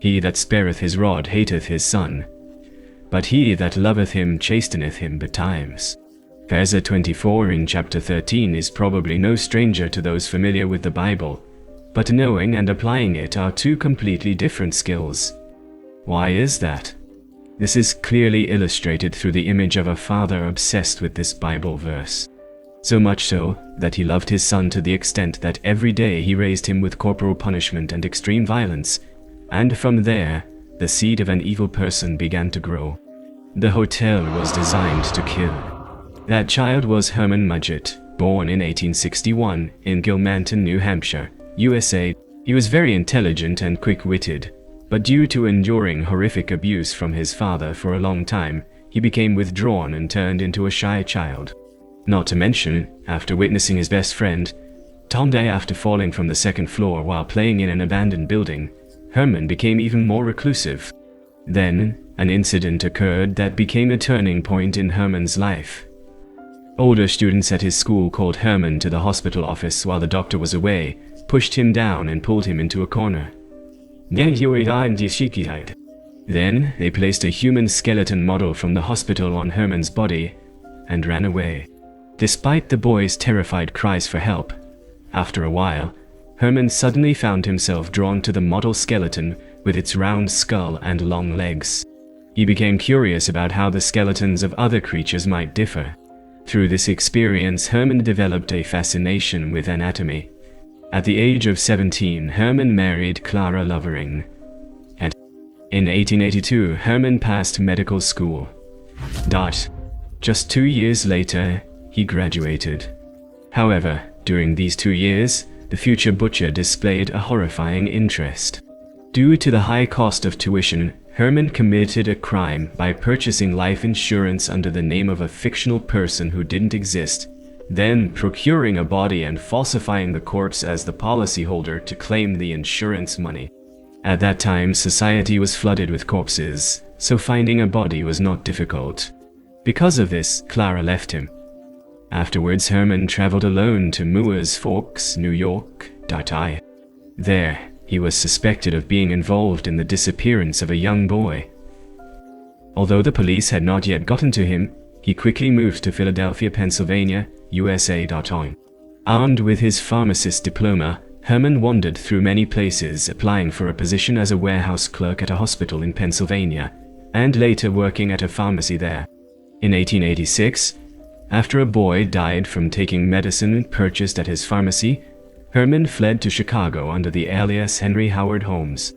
He that spareth his rod hateth his son, but he that loveth him chasteneth him betimes. Verse 24 in chapter 13 is probably no stranger to those familiar with the Bible, but knowing and applying it are two completely different skills. Why is that? This is clearly illustrated through the image of a father obsessed with this Bible verse. So much so, that he loved his son to the extent that every day he raised him with corporal punishment and extreme violence, and from there, the seed of an evil person began to grow. The hotel was designed to kill. That child was Herman Mudgett, born in 1861 in Gilmanton, New Hampshire, USA. He was very intelligent and quick-witted, but due to enduring horrific abuse from his father for a long time, he became withdrawn and turned into a shy child. Not to mention, after witnessing his best friend, Tom die after falling from the second floor while playing in an abandoned building, Herman became even more reclusive. Then, an incident occurred that became a turning point in Herman's life. Older students at his school called Herman to the hospital office while the doctor was away, pushed him down and pulled him into a corner. Then they placed a human skeleton model from the hospital on Herman's body and ran away. Despite the boy's terrified cries for help, after a while, Herman suddenly found himself drawn to the model skeleton with its round skull and long legs. He became curious about how the skeletons of other creatures might differ. Through this experience, Herman developed a fascination with anatomy. At the age of 17, Herman married Clara Lovering. And in 1882, Herman passed medical school. Just 2 years later, he graduated. However, during these 2 years, the future butcher displayed a horrifying interest. Due to the high cost of tuition, Herman committed a crime by purchasing life insurance under the name of a fictional person who didn't exist, then procuring a body and falsifying the corpse as the policyholder to claim the insurance money. At that time, society was flooded with corpses, so finding a body was not difficult. Because of this, Clara left him. Afterwards, Herman traveled alone to Moores Forks, New York. There, he was suspected of being involved in the disappearance of a young boy. Although the police had not yet gotten to him, he quickly moved to Philadelphia, Pennsylvania, USA. Armed with his pharmacist diploma, Herman wandered through many places, applying for a position as a warehouse clerk at a hospital in Pennsylvania, and later working at a pharmacy there. In 1886, after a boy died from taking medicine purchased at his pharmacy, Herman fled to Chicago under the alias Henry Howard Holmes.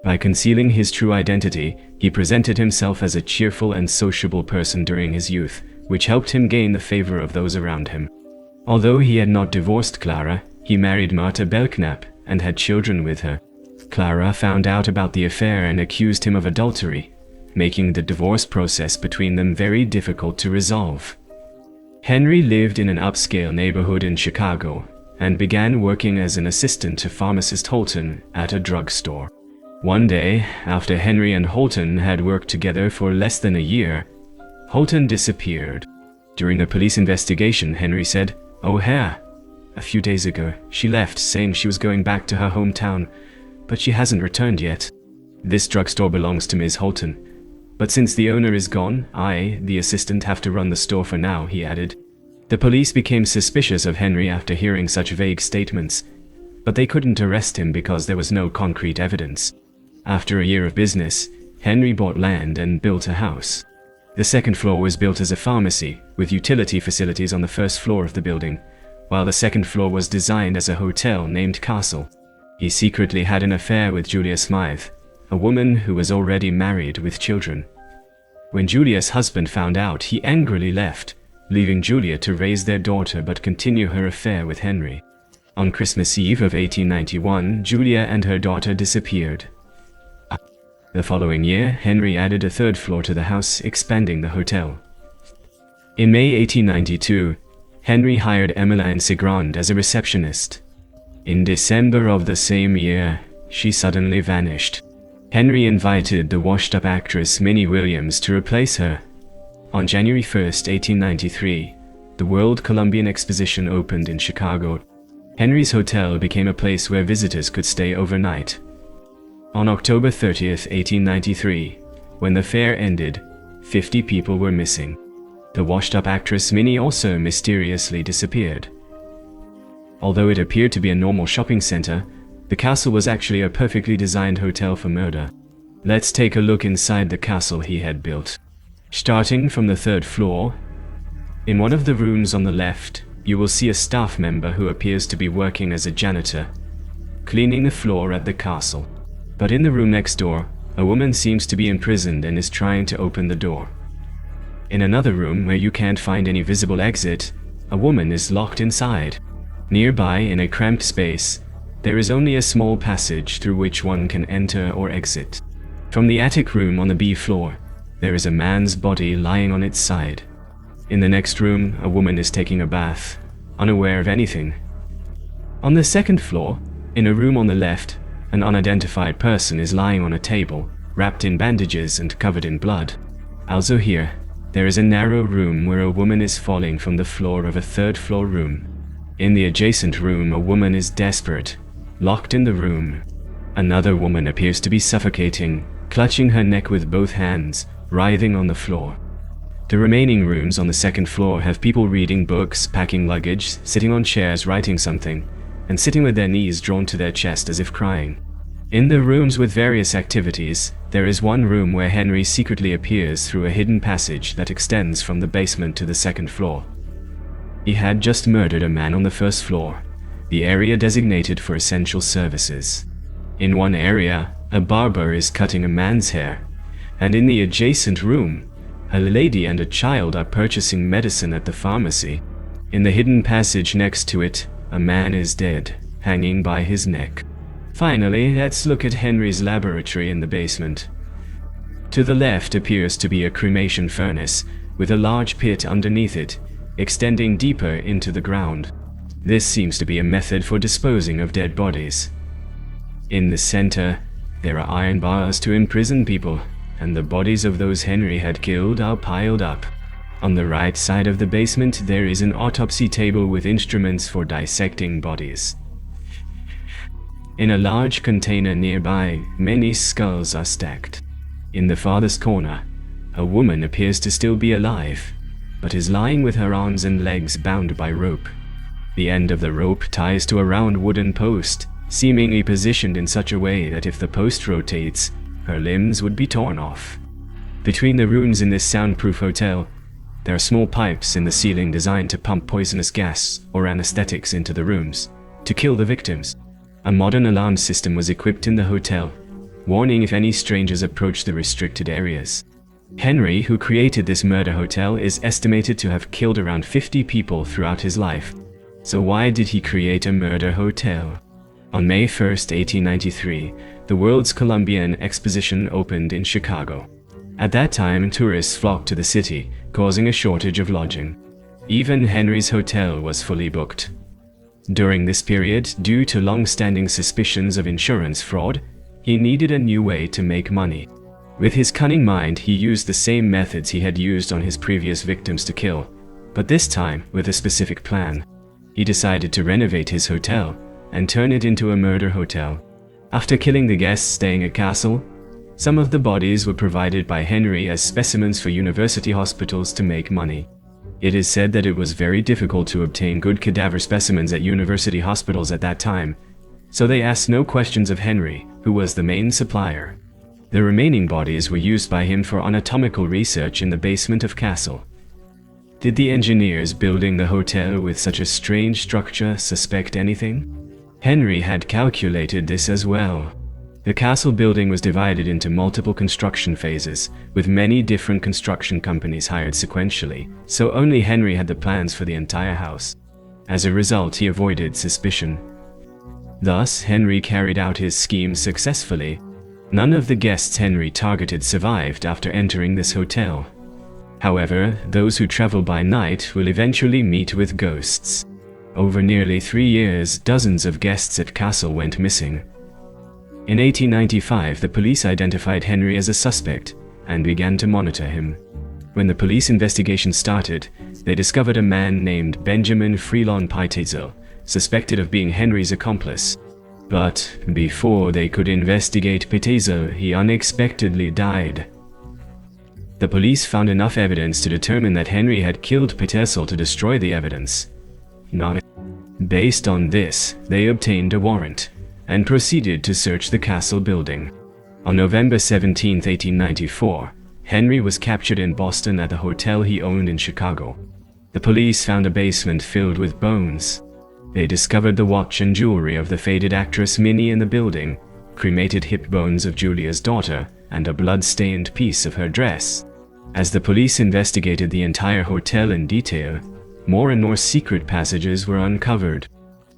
By concealing his true identity, he presented himself as a cheerful and sociable person during his youth, which helped him gain the favor of those around him. Although he had not divorced Clara, he married Martha Belknap and had children with her. Clara found out about the affair and accused him of adultery, making the divorce process between them very difficult to resolve. Henry lived in an upscale neighborhood in Chicago and began working as an assistant to pharmacist Holton at a drugstore. One day, after Henry and Holton had worked together for less than a year, Holton disappeared. During the police investigation, Henry said, "Oh, a few days ago, she left saying she was going back to her hometown, but she hasn't returned yet. This drugstore belongs to Ms. Holton. But since the owner is gone, I, the assistant, have to run the store for now," he added. The police became suspicious of Henry after hearing such vague statements, but they couldn't arrest him because there was no concrete evidence. After a year of business, Henry bought land and built a house. The second floor was built as a pharmacy, with utility facilities on the first floor of the building, while the second floor was designed as a hotel named Castle. He secretly had an affair with Julia Smythe, a woman who was already married with children. When Julia's husband found out, he angrily left, leaving Julia to raise their daughter but continue her affair with Henry. On Christmas Eve of 1891, Julia and her daughter disappeared. The following year, Henry added a third floor to the house, expanding the hotel. In May 1892, Henry hired Emmeline Sigrand as a receptionist. In December of the same year, she suddenly vanished. Henry invited the washed-up actress Minnie Williams to replace her. On January 1, 1893, the World Columbian Exposition opened in Chicago. Henry's hotel became a place where visitors could stay overnight. On October 30th, 1893, when the fair ended, 50 people were missing. The washed-up actress Minnie also mysteriously disappeared. Although it appeared to be a normal shopping center, the castle was actually a perfectly designed hotel for murder. Let's take a look inside the castle he had built. Starting from the 3rd floor, in one of the rooms on the left, you will see a staff member who appears to be working as a janitor, cleaning the floor at the castle. But in the room next door, a woman seems to be imprisoned and is trying to open the door. In another room where you can't find any visible exit, a woman is locked inside. Nearby, in a cramped space, there is only a small passage through which one can enter or exit. From the attic room on the B floor, there is a man's body lying on its side. In the next room, a woman is taking a bath, unaware of anything. On the 2nd floor, in a room on the left, an unidentified person is lying on a table, wrapped in bandages and covered in blood. Also here, there is a narrow room where a woman is falling from the floor of a 3rd floor room. In the adjacent room, a woman is desperate, locked in the room. Another woman appears to be suffocating, clutching her neck with both hands, writhing on the floor. The remaining rooms on the 2nd floor have people reading books, packing luggage, sitting on chairs writing something, and sitting with their knees drawn to their chest as if crying. In the rooms with various activities, there is one room where Henry secretly appears through a hidden passage that extends from the basement to the 2nd floor. He had just murdered a man on the 1st floor, the area designated for essential services. In one area, a barber is cutting a man's hair, and in the adjacent room, a lady and a child are purchasing medicine at the pharmacy. In the hidden passage next to it, a man is dead, hanging by his neck. Finally, let's look at Henry's laboratory in the basement. To the left appears to be a cremation furnace, with a large pit underneath it, extending deeper into the ground. This seems to be a method for disposing of dead bodies. In the center, there are iron bars to imprison people, and the bodies of those Henry had killed are piled up. On the right side of the basement, there is an autopsy table with instruments for dissecting bodies. In a large container nearby, many skulls are stacked. In the farthest corner, a woman appears to still be alive, but is lying with her arms and legs bound by rope. The end of the rope ties to a round wooden post, seemingly positioned in such a way that if the post rotates, her limbs would be torn off. Between the rooms in this soundproof hotel, there are small pipes in the ceiling designed to pump poisonous gas or anesthetics into the rooms, to kill the victims. A modern alarm system was equipped in the hotel, warning if any strangers approach the restricted areas. Henry, who created this murder hotel, is estimated to have killed around 50 people throughout his life. So why did he create a murder hotel? On May 1st, 1893, the World's Columbian Exposition opened in Chicago. At that time, tourists flocked to the city, causing a shortage of lodging. Even Henry's hotel was fully booked. During this period, due to long-standing suspicions of insurance fraud, he needed a new way to make money. With his cunning mind, he used the same methods he had used on his previous victims to kill, but this time with a specific plan. He decided to renovate his hotel and turn it into a murder hotel. After killing the guests staying at Castle, some of the bodies were provided by Henry as specimens for university hospitals to make money. It is said that it was very difficult to obtain good cadaver specimens at university hospitals at that time, so they asked no questions of Henry, who was the main supplier. The remaining bodies were used by him for anatomical research in the basement of Castle. Did the engineers building the hotel with such a strange structure suspect anything? Henry had calculated this as well. The castle building was divided into multiple construction phases, with many different construction companies hired sequentially, so only Henry had the plans for the entire house. As a result, he avoided suspicion. Thus, Henry carried out his scheme successfully. None of the guests Henry targeted survived after entering this hotel. However, those who travel by night will eventually meet with ghosts. Over nearly 3 years, dozens of guests at Castle went missing. In 1895, the police identified Henry as a suspect and began to monitor him. When the police investigation started, they discovered a man named Benjamin Freelon Pitezel, suspected of being Henry's accomplice. But before they could investigate Pitezo, he unexpectedly died. The police found enough evidence to determine that Henry had killed Pitezo to destroy the evidence. Based on this, they obtained a warrant and proceeded to search the castle building. On November 17, 1894, Henry was captured in Boston at the hotel he owned in Chicago. The police found a basement filled with bones. They discovered the watch and jewelry of the faded actress Minnie in the building, cremated hip bones of Julia's daughter, and a blood-stained piece of her dress. As the police investigated the entire hotel in detail, more and more secret passages were uncovered.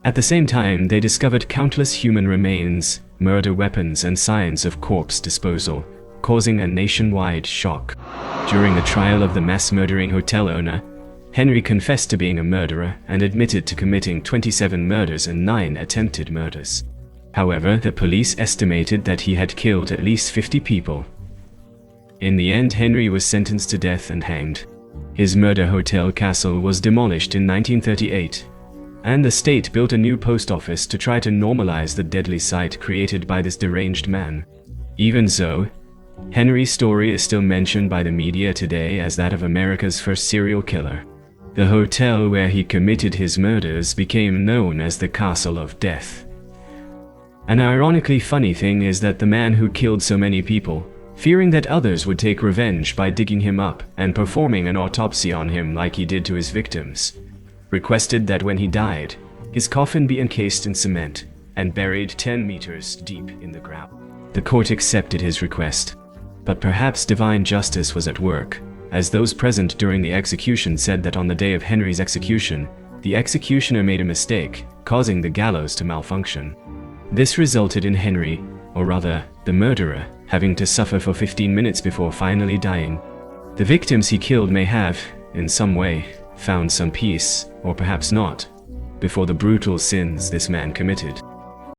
At the same time, they discovered countless human remains, murder weapons, and signs of corpse disposal, causing a nationwide shock. During the trial of the mass-murdering hotel owner, Henry confessed to being a murderer and admitted to committing 27 murders and 9 attempted murders. However, the police estimated that he had killed at least 50 people. In the end, Henry was sentenced to death and hanged. His murder hotel castle was demolished in 1938, and the state built a new post office to try to normalize the deadly sight created by this deranged man. Even so, Henry's story is still mentioned by the media today as that of America's first serial killer. The hotel where he committed his murders became known as the Castle of Death. An ironically funny thing is that the man who killed so many people, fearing that others would take revenge by digging him up and performing an autopsy on him like he did to his victims, requested that when he died, his coffin be encased in cement and buried 10 meters deep in the ground. The court accepted his request, but perhaps divine justice was at work, as those present during the execution said that on the day of Henry's execution, the executioner made a mistake, causing the gallows to malfunction. This resulted in Henry, or rather, the murderer, having to suffer for 15 minutes before finally dying. The victims he killed may have, in some way, found some peace, or perhaps not, before the brutal sins this man committed.